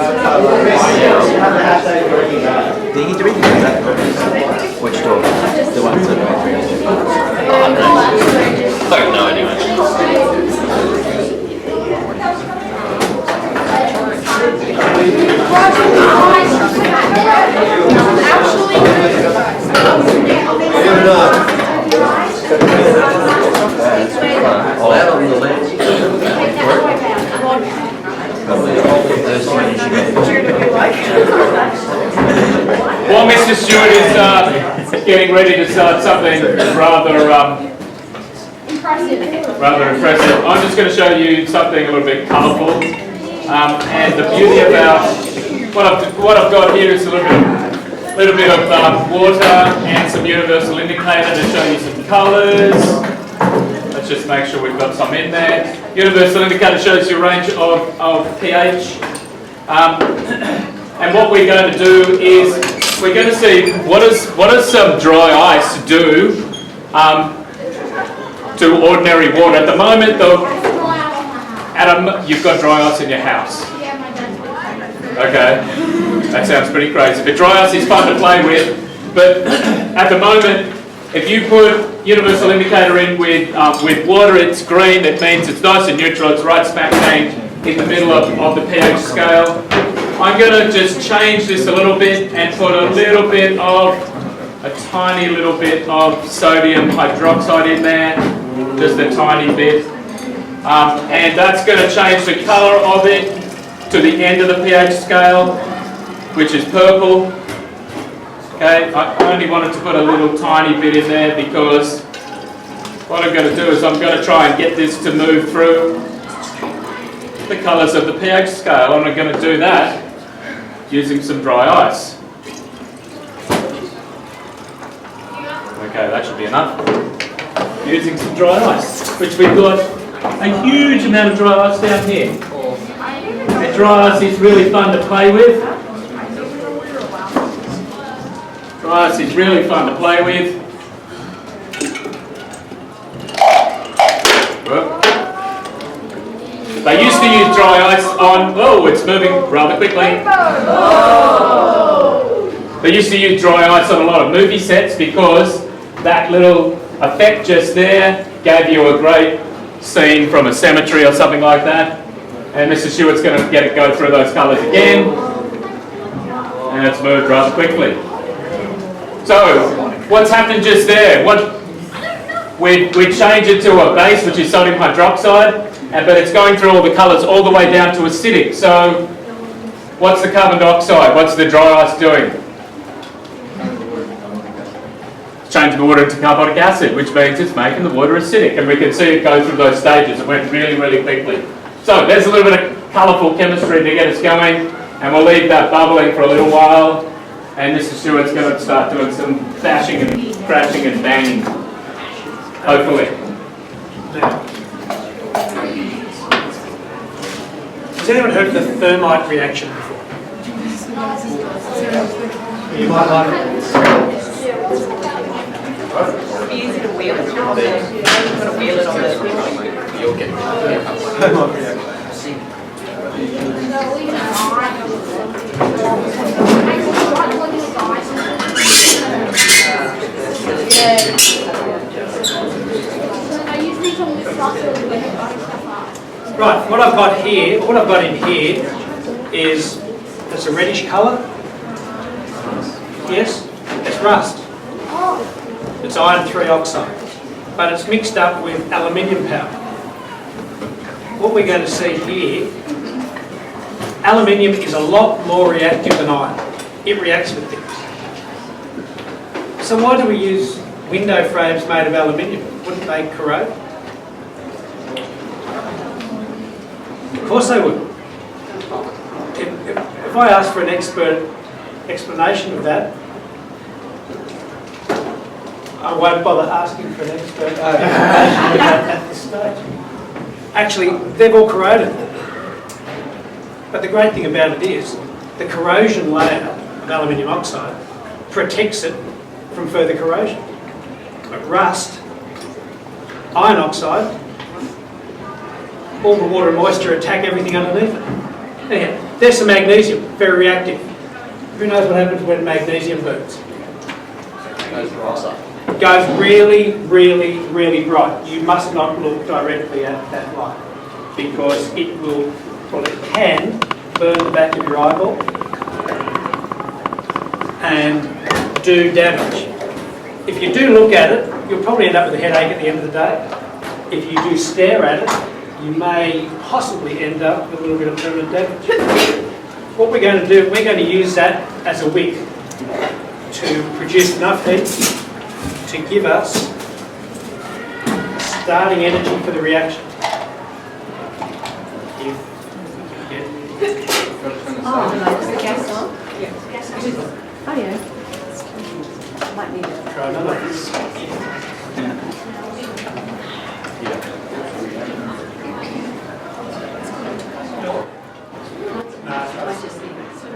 Do you do anything with that? Which door? The ones that are I don't know anyway. While Mr. Stewart is getting ready to start something rather impressive, I'm just going to show you something a little bit colourful. And the beauty about what I've got here is a little bit of water and some universal indicator to show you some colours. Let's just make sure we've got some in there. Universal indicator shows you a range of pH. And what we're going to do is we're going to see what does some dry ice do to ordinary water. At the moment, though, Adam, you've got dry ice in your house. Okay, that sounds pretty crazy. But dry ice is fun to play with. But at the moment, if you put universal indicator in with water, it's green. It means it's nice and neutral. It's right smack bang in the middle of the pH scale. I'm going to just change this a little bit and put a tiny little bit of sodium hydroxide in there, just a tiny bit. And that's going to change the colour of it to the end of the pH scale, which is purple. Okay, I only wanted to put a little tiny bit in there because what I'm going to do is I'm going to try and get this to move through the colours of the pH scale, and I'm going to do that using some dry ice. Okay, that should be enough. Using some dry ice, which we've got a huge amount of dry ice down here. And dry ice is really fun to play with. Dry ice is really fun to play with. They used to use dry ice on, oh, it's moving rather quickly. They used to use dry ice on a lot of movie sets because that little effect just there gave you a great scene from a cemetery or something like that. And Mr. Stewart's going to go through those colours again. And it's moved rather quickly. So, what's happened just there? We change it to a base, which is sodium hydroxide, but it's going through all the colours all the way down to acidic. So, what's the carbon dioxide? What's the dry ice doing? It's changing the water into carbonic acid, which means it's making the water acidic. And we can see it go through those stages. It went really, really quickly. So, there's a little bit of colourful chemistry to get us going, and we'll leave that bubbling for a little while. And Mr. Stewart's going to start doing some bashing and crashing and banging, hopefully. Has anyone heard of the thermite reaction before? You might like it. It'd be easy to wheel it on the. You've got to wheel it on the. You'll get Thermite reaction. Right, what I've got in here is it's a reddish colour. Yes, it's rust. It's iron 3 oxide, but it's mixed up with aluminium powder. What we're going to see here, aluminium is a lot more reactive than iron. It reacts with things. So why do we use window frames made of aluminium? Wouldn't they corrode? Of course they would. If I ask for an expert explanation of that, I won't bother asking for an expert explanation of that at this stage. Actually, they've all corroded. But the great thing about it is the corrosion layer of aluminium oxide protects it from further corrosion. But rust, iron oxide, all the water and moisture attack everything underneath it. Anyhow, There's some magnesium, very reactive. Who knows what happens when magnesium burns? It goes really, really, really bright. You must not look directly at that light because it will, well, it can burn the back of your eyeball and do damage. If you do look at it, you'll probably end up with a headache at the end of the day. If you do stare at it, you may possibly end up with a little bit of permanent damage. What we're going to do, we're going to use that as a wick to produce enough heat to give us starting energy for the reaction. Is the gas on? Oh, yeah. Might need it. Try another.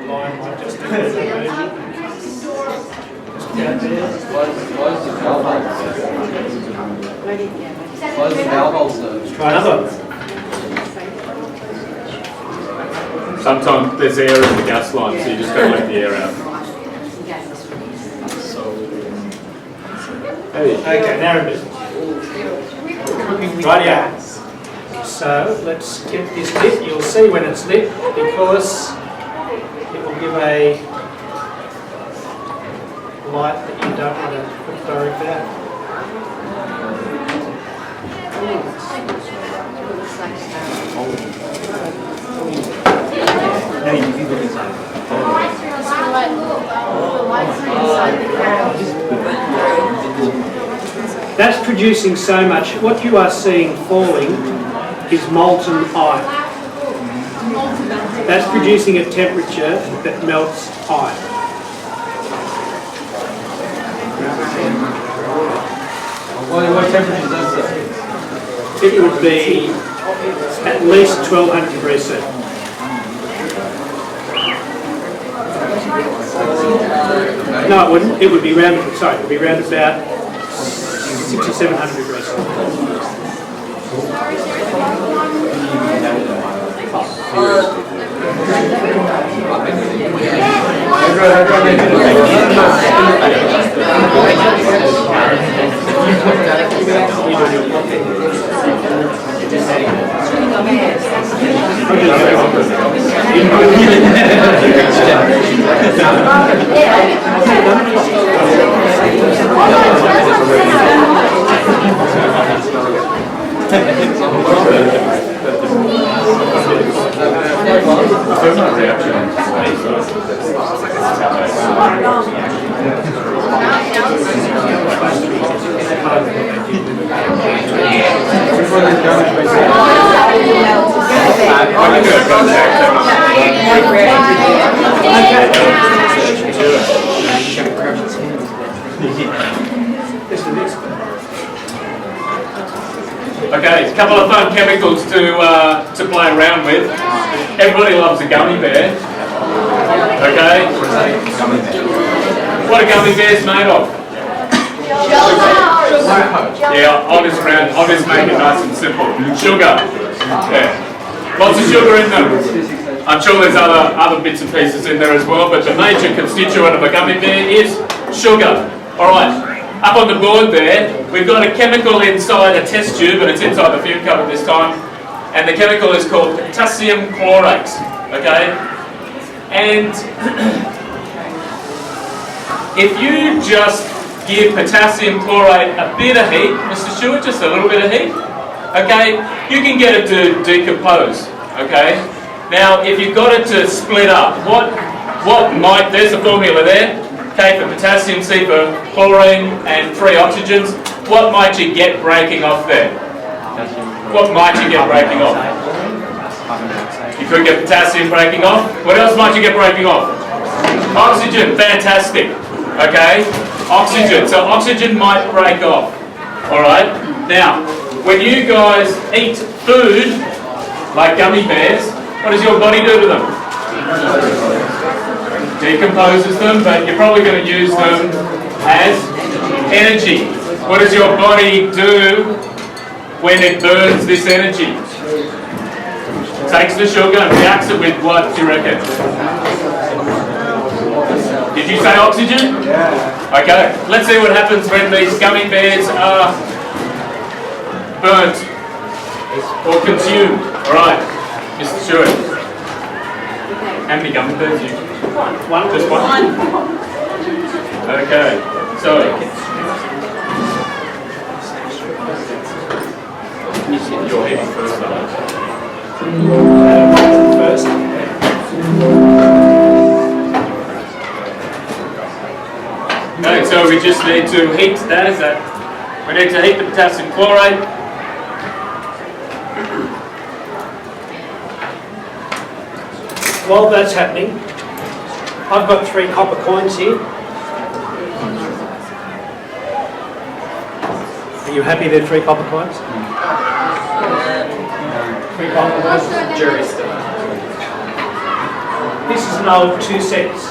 Line might just need a bit of energy. Close the valve also. Try another. Sometimes there's air in the gas line, so you just got to let the air out. Okay, now we're good. Rightio. So let's get this lit. You'll see when it's lit because it will give a light that you don't want to put direct out. No, you can look inside. That's producing so much. What you are seeing falling is molten iron. That's producing a temperature that melts iron. What temperature is that, sir? It would be at least 1200 degrees C. No, it wouldn't. It would be round. Sorry, it would be round about 600 or 700 degrees C. Okay, a couple of fun chemicals to play around with. Everybody loves a gummy bear. Okay? What are gummy bears made of? Yeah, I'll just make it nice and simple. Sugar. Yeah. Lots of sugar in them. I'm sure there's other bits and pieces in there as well, but the major constituent of a gummy bear is sugar. Alright. Up on the board there, we've got a chemical inside a test tube, and it's inside the fume cupboard this time, and the chemical is called potassium chlorate, okay? And if you just give potassium chlorate a bit of heat, Mr. Stewart, just a little bit of heat, okay, you can get it to decompose, okay? Now, if you've got it to split up, there's the formula there, K for potassium, C for chlorine, and 3 oxygens. What might you get breaking off there? What might you get breaking off? You could get potassium breaking off. What else might you get breaking off? Oxygen, fantastic. Okay, oxygen. So oxygen might break off. Alright, now, when you guys eat food, like gummy bears, what does your body do to them? Decomposes them, but you're probably going to use them as energy. What does your body do when it burns this energy? takes the sugar and reacts it with what do you reckon? Did you say oxygen? Yeah. Okay, let's see what happens when these gummy bears are burnt or consumed. Alright, Mr. Stewart. How many gummy bears you? One. Just one? Okay, so you're heading first, First. Okay, so we just need to heat that, we need to heat the potassium chloride. While that's happening, I've got 3 copper coins here. Are you happy they're 3 copper coins? 3 copper coins. Jury stuff. This is an old 2 cents.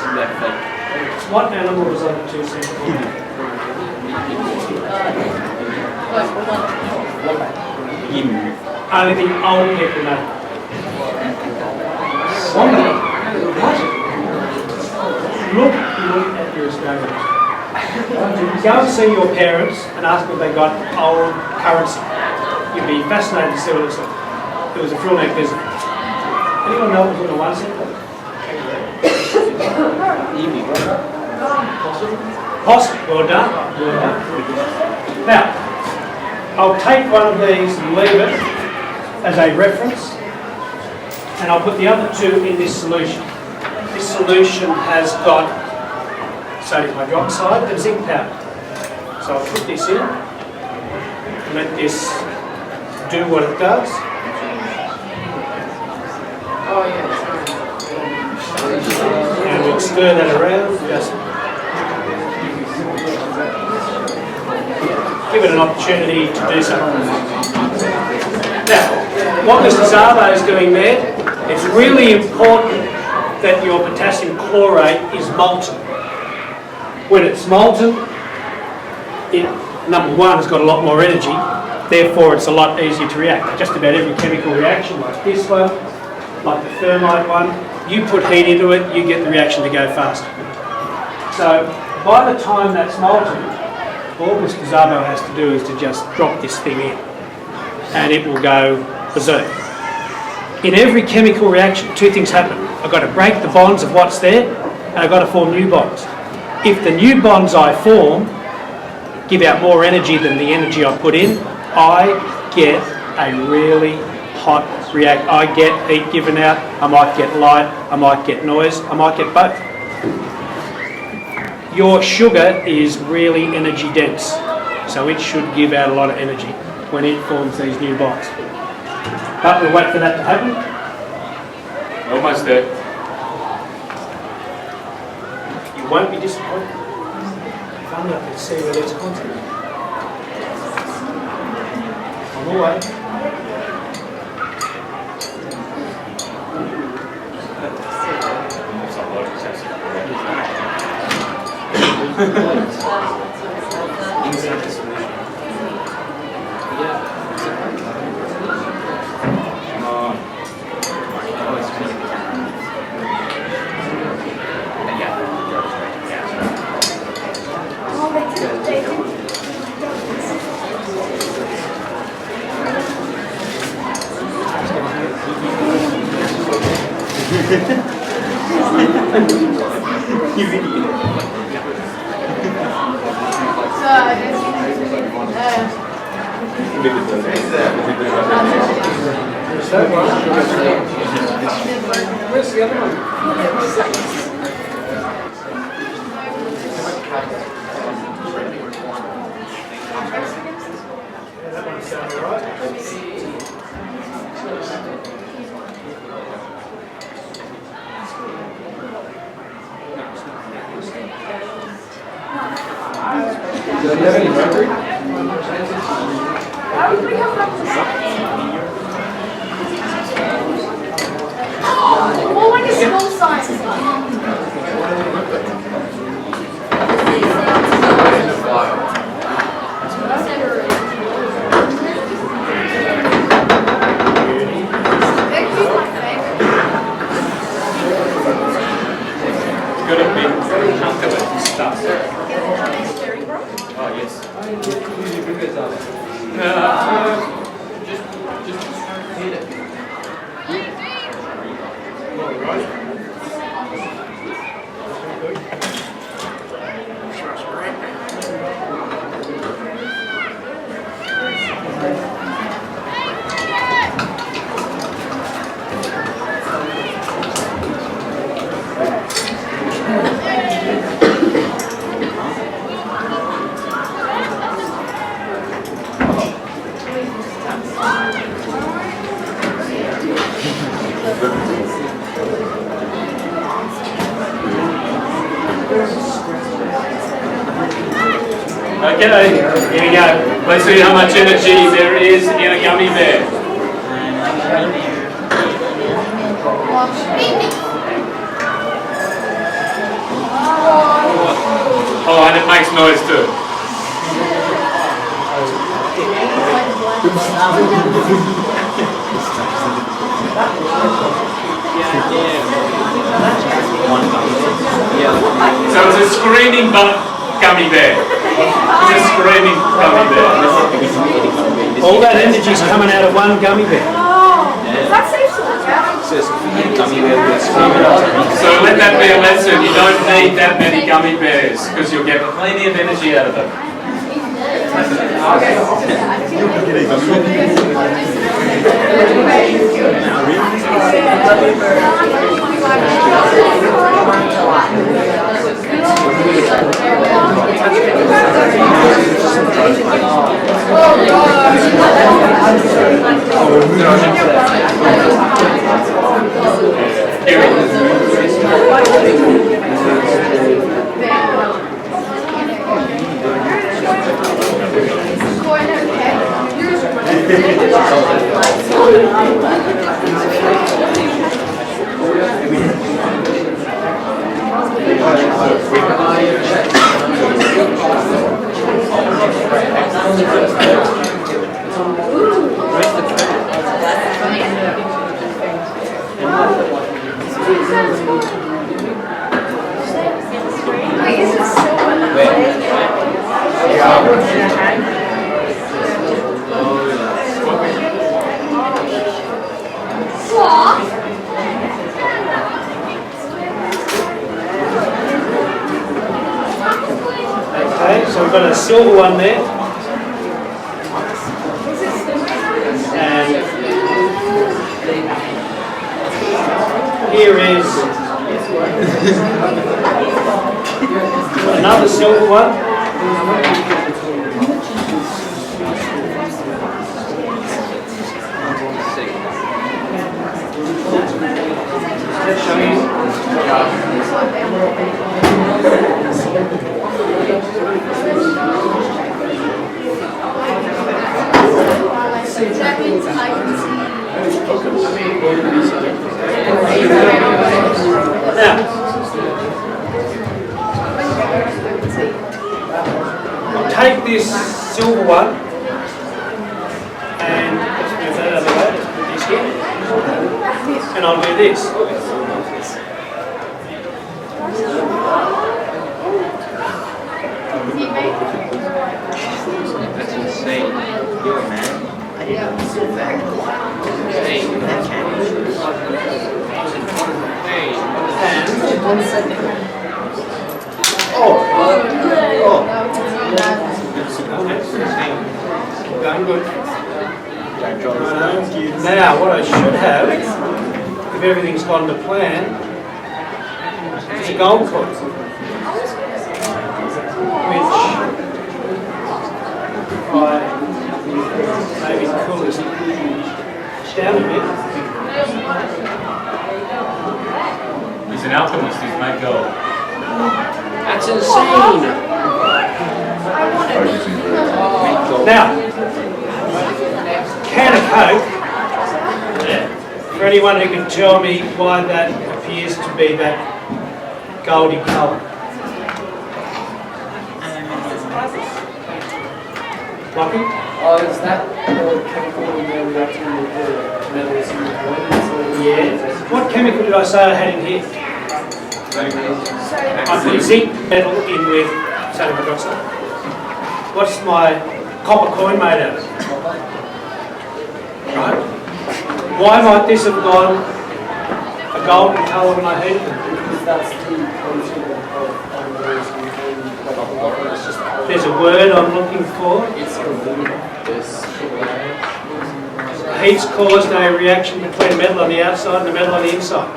What animal was on the 2 cents? Only the old people know. Look at your Australians. Go and see your parents and ask them if they got old currency. You'd be fascinated to see what it looks like. It was a frill neck visit. Anyone know what was on the 1 cent? Possum. Well done. Well done. Now, I'll take one of these and leave it as a reference, and I'll put the other 2 in this solution. This solution has got sodium hydroxide and zinc powder. So I'll put this in and let this do what it does. And we'll stir that around, just give it an opportunity to do so. Now, what Mr. Zabo is doing there, it's really important that your potassium chlorate is molten. When it's molten, it, number 1, has got a lot more energy, therefore it's a lot easier to react. Just about every chemical reaction, like this one, like the thermite one, you put heat into it, you get the reaction to go faster. So by the time that's molten, all Mr. Zabo has to do is to just drop this thing in and it will go berserk. In every chemical reaction, 2 things happen. I've got to break the bonds of what's there and I've got to form new bonds. If the new bonds I form give out more energy than the energy I put in, I get a really hot react. I get heat given out, I might get light, I might get noise, I might get both. Your sugar is really energy dense, so it should give out a lot of energy when it forms these new bonds. But we'll wait for that to happen. Almost there. You won't be disappointed. Fun enough to see where there's content. On the way. Where's the other one? That one sounds alright. Do you have any mercury? More like a small size one. could have been covered and stuff. Oh, yes. Just hit it. Okay, here we go. Let's see how much energy there is in a gummy bear. Oh, and it makes noise too. So it's a screaming gummy bear. It's a screaming gummy bear. All that energy's coming out of one gummy bear. That seems to work out. So let that be a lesson. You don't need that many gummy bears because you'll get plenty of energy out of them. Okay, so we've got a silver one there. And here is another silver one. That means I can see. Now, I'll take this silver one and let's move that out of the way. Let's put this here. And I'll do this. That's insane. You're a man. I didn't know so that. Insane. That can't be true. Oh. Going good. Now, what I should have, if everything's gone to plan, is a gold coin. Which I maybe cool this down a bit. He's an alchemist, he's made gold. That's insane. Now, can of Coke, for anyone who can tell me why that appears to be that goldy colour. Lucky? Oh, is that the chemical in there reacting with the metals in the coins? Yeah. What chemical did I say I had in here? I put zinc metal in with sodium hydroxide. What's my copper coin made out of? Right? Why might this have gone a golden colour when I heated them? Because that's the content of There's a word I'm looking for. Heat's caused a reaction between the metal on the outside and the metal on the inside.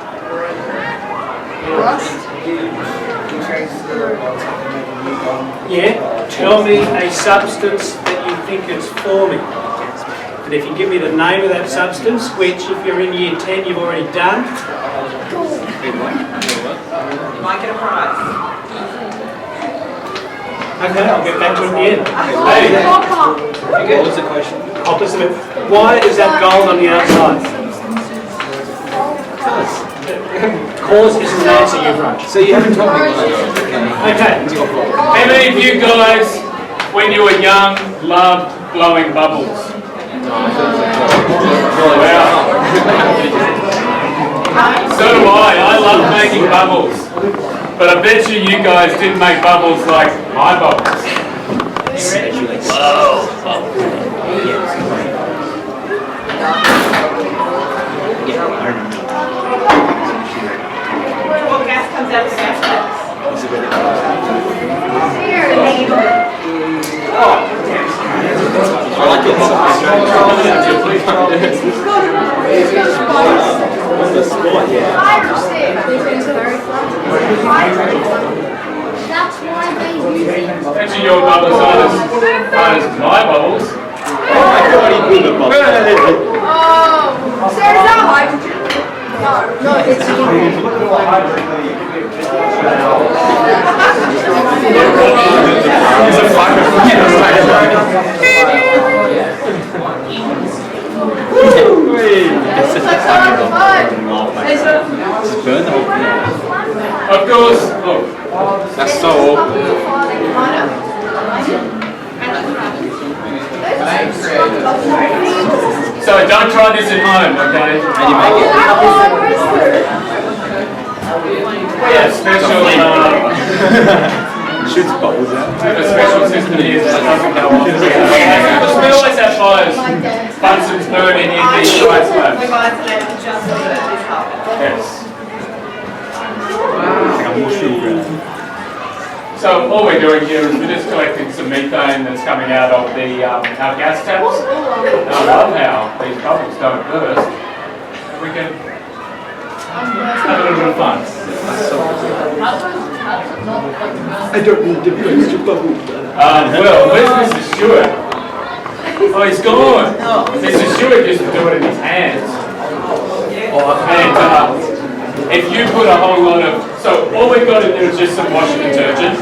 Yeah, tell me a substance that you think it's forming. And if you give me the name of that substance, which if you're in year 10 you've already done. You might get a prize. Okay, I'll get back to it at the end. Hey, what was the question? Opposite of it. Why is that gold on the outside? Cause isn't an answer you've run. So you haven't told me what. Okay. How many of you guys, when you were young, loved blowing bubbles? Wow. So do I. I love making bubbles. But I bet you guys didn't make bubbles like my bubbles. What gas comes out of the gas tanks? I like the sport, yeah. That's why they use it. Actually, your bubbles aren't as my bubbles. Oh my god, he blew the bubble. Oh, so is that hydrogen? No, it's It's a fire. Burn the whole thing. Of course. Oh, That's so awkward. so don't try this at home, okay? How do you make it? We have special. Shoots bubbles out. We have a special system here that doesn't go off. Because we always have fires. Bunsen's burning in these ice We labs. might have to let it just so that it's carpet. Yes. It's like a mushroom. So all we're doing here is we're just collecting some methane that's coming out of the our gas taps. And I love how these bubbles don't burst. We can have a little bit of fun. I don't need to burst your bubble. Well, where's Mr. Stewart? Oh, he's gone. Mr. Stewart used to do it in his hands. And if you put a whole lot of, so all we've got to do is just some washing detergent,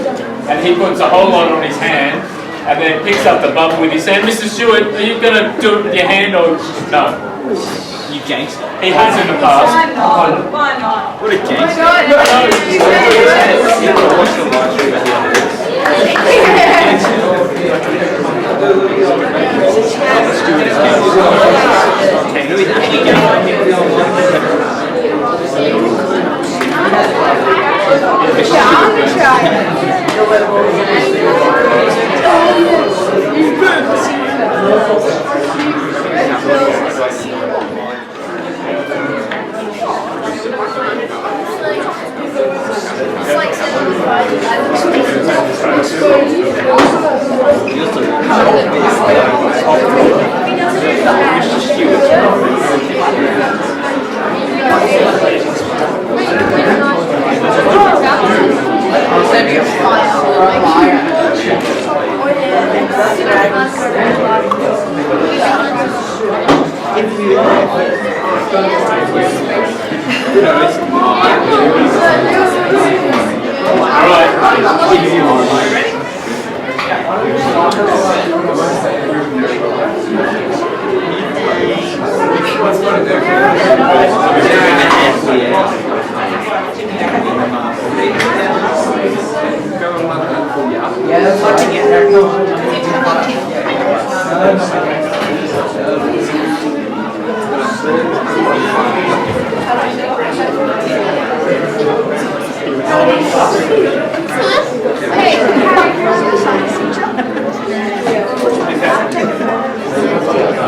and he puts a whole lot on his hand, and then picks up the bubble with his hand. Mr. Stewart, are you going to do it with your hand or no? You gangster. He has in the past. Why not? Why not? What a gangster.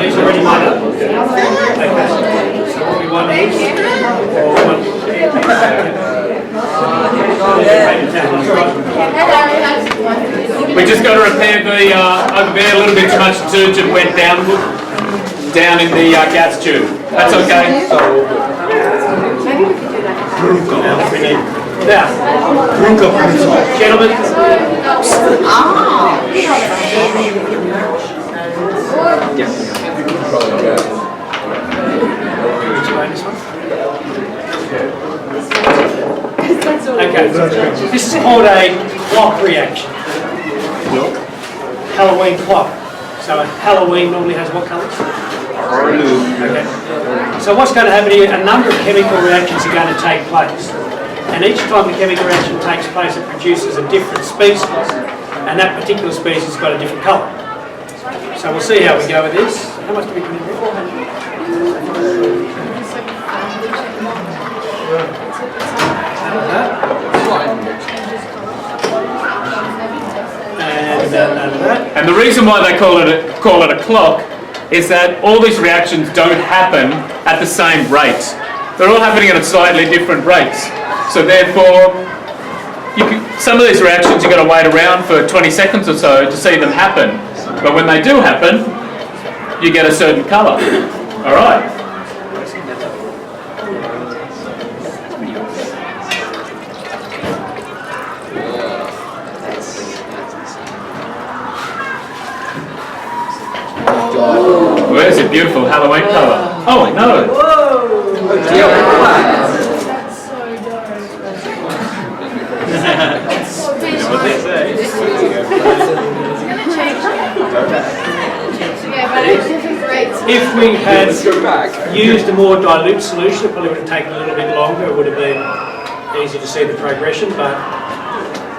These already made up? Okay. So what we want is, or We just got to repair the over there. A little bit too much detergent went down in the gas tube. That's okay. Maybe we could do that. now, gentlemen, okay, this is called a clock reaction. Halloween clock. So Halloween normally has what colours? Okay. So what's going to happen here, a number of chemical reactions are going to take place. And each time the chemical reaction takes place, it produces a different species. And that particular species has got a different colour. So we'll see how we go with this. How much do we put in there? 400. And the reason why they call it a clock is that all these reactions don't happen at the same rate. They're all happening at slightly different rates. So therefore, some of these reactions you've got to wait around for 20 seconds or so to see them happen. But when they do happen, you get a certain colour. All right. Where's a beautiful Halloween colour? Oh, no. That's so dope. What they say. It's gonna change. Yeah, but it's different grades. If we had used a more dilute solution, it probably would have taken a little bit longer. It would have been easy to see the progression, but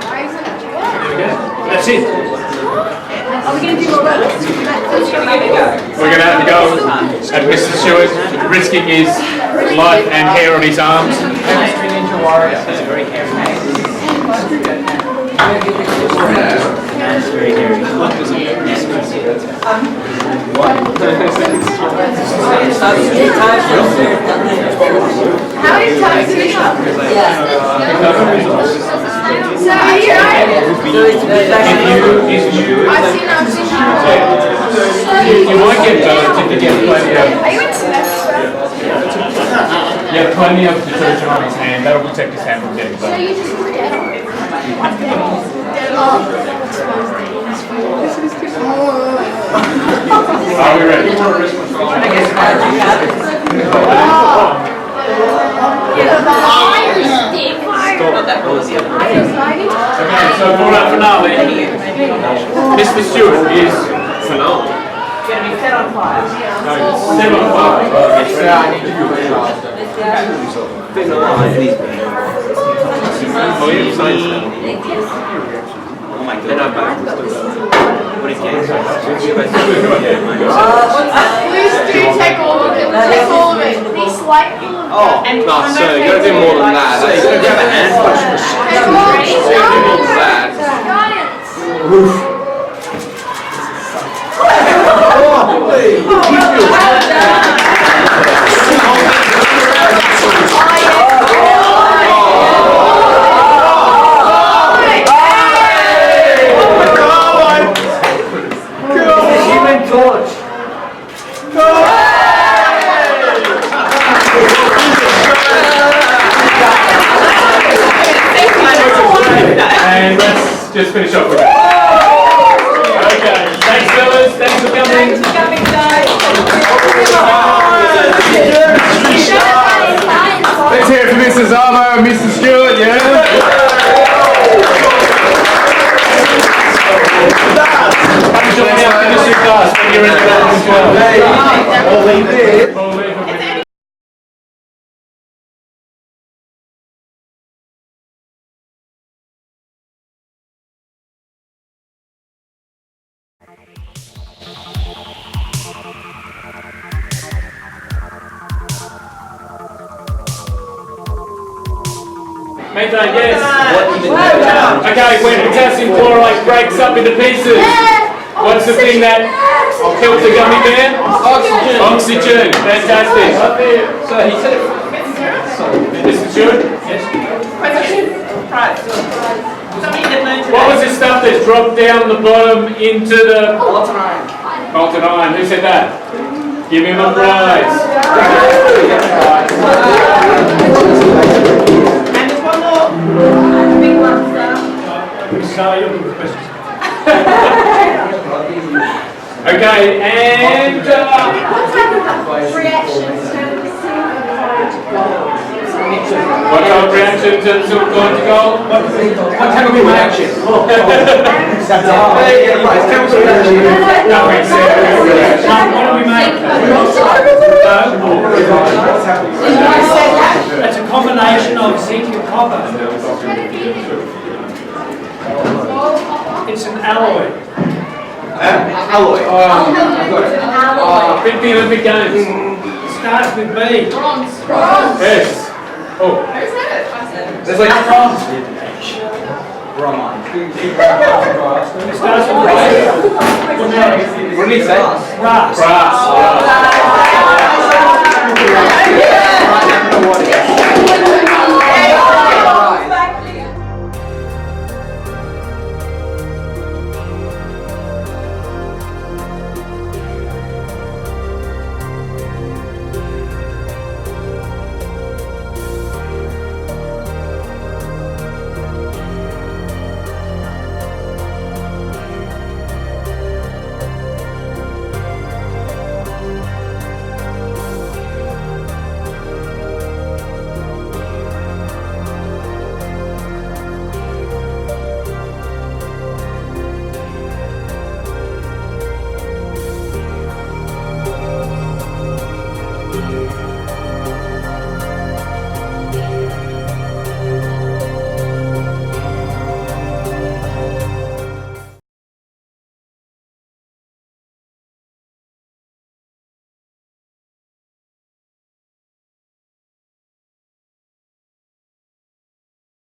there we go. That's it. Are we going to do more work? We're going to have to go at Mr. Stewart risking his life and hair on his arms. Chemistry Ninja Warrior. That's very careful. That's very hairy. How many times did we come? So are you right? I've seen You might get burnt if you get plenty of... Are you in semester? Yeah, plenty of detergent on his hand. That'll protect his hand from getting So burnt. you just put it on? Are we ready? Okay, so for our finale, Mr. Stewart is finale. Gonna be set on fire. Set on fire. Oh my god. What is Please do take all of it. Take all of it. Be slightly. Oh, no, sir, you gotta do more than that. So you're gonna have a hand wash machine. Take all of it. That. And let's just finish off with that. Okay, thanks fellas, thanks for coming. Let's hear it for Mrs. Armo and Mr. Stewart, yeah? Come join our chemistry class when you're in the building as well. All they did. All leave. Methane, yes. Well done. Okay, when potassium chloride breaks up into pieces, what's the thing that kills the gummy bear? Oxygen. Oxygen. Fantastic. So he said it. Mr. Stewart? Question. Right. Something that learned today. What was the stuff that dropped down the bottom into the Molten iron. molten iron? Who said that? Give him a prize. And there's one more. Big one, sir. So you're looking for questions. Okay, and What type of reactions do we see what type of reaction turns silver going to gold? What chemical reaction? Nothing chemical reaction. What do we make? It's a combination of zinc and copper. It's an alloy. Alloy. Big the Olympic Games. Starts with B. Yes. Oh. There's like bromine. It starts with B. What did he say? Brass. Brass. I don't know what it is.